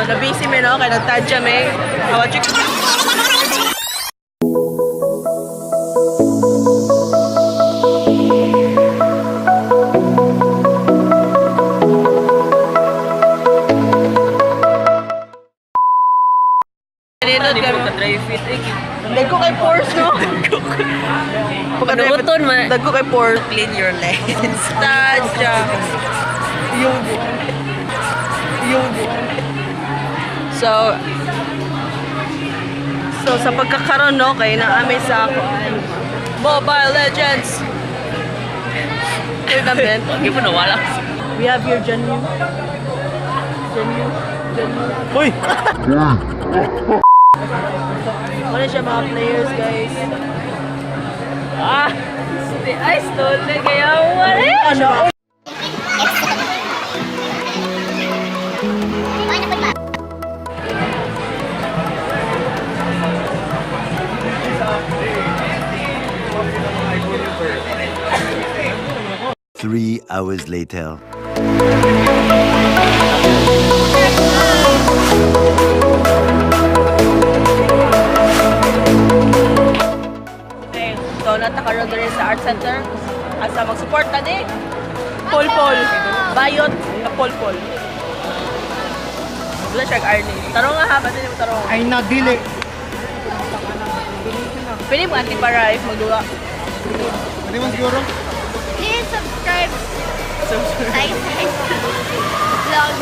Na-busy mi, no? Kaya nagtadya mi. Awat yung... Dagko kay pores, no? Pagkanuton man. Dagko kay pores. Clean your legs. Tadya. Yung... So sa pagkakaroon, no, kay naamay sa ako Mobile Legends. Tournament. Hindi mo nawala. We have here Janyu. Uy! Wala siya mga players, guys. Ay, stole na kaya wala. Ano? Three hours later. Okay, so natakaroon rin sa Art Center. Asa mag-support na di? Pol-pol. Bayot na pol-pol. Wala siya Arnie. Tarong nga ha, ba't hindi mo tarong? Ay nagdili. Pwede mo ating para if magduwa. Ano man siguro? Please subscribe. Nice vlog.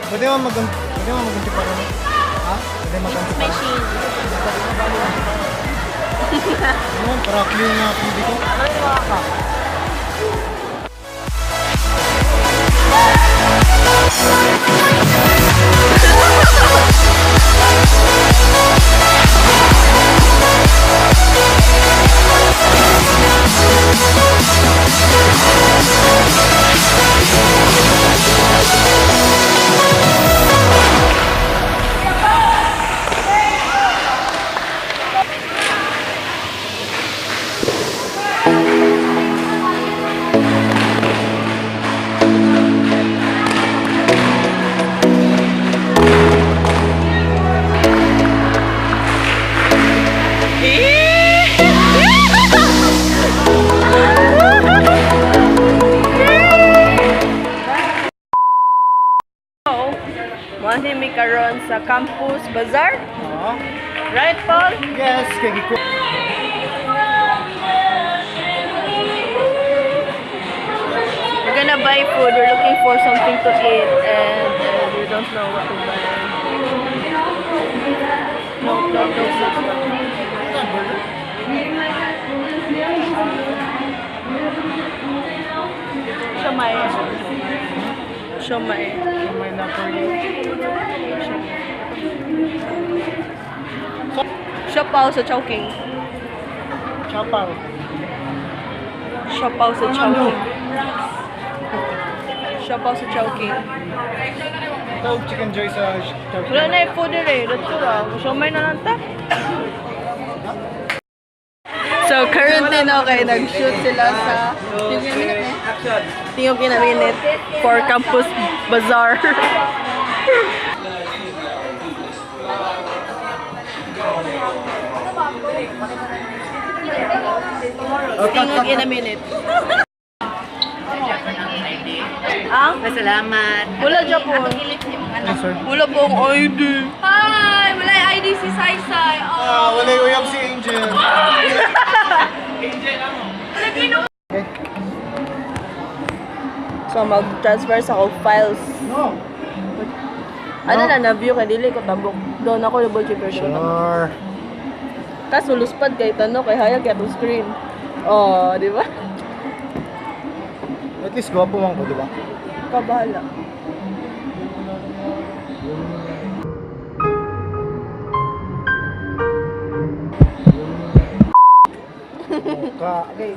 Pwede mo maganti para mo? Ha? Pwede maganti para mo? Machine. Ano? Para clear na ako dito? Ano yung mga ka? Muna may karon sa Campus Bazaar. Right, Paul? Yes, kaya ko. We're gonna buy food. We're looking for something to eat and we don't know what to buy. No. Siomay. May na for you. Siopaw sa Chowking. Chapaw. Siopaw sa Chowking. Siopaw sa Chowking. Ito, chicken joy sa Chowking. Wala na yung food eh. That's all. Siomay na lang ta. So currently no, kay nag-shoot sila sa Tingog Kinaminit for Campus Bazaar. Tingog Kinaminit. Salamat. Wala Japon. Yes, sir. Wala po ang ID. Hi! Wala yung ID si Saysay. Oh. Wala yung uyab si Angel. So mag-transfer sa ako files. No. Ano na na-view kay dili ko tabok. Doon ako double checker doon. Sure. Kaso luspad kay tano kay hayag kay atong screen. Oh, di ba? At least gwapo man ko, di ba? Kabahala. Okay.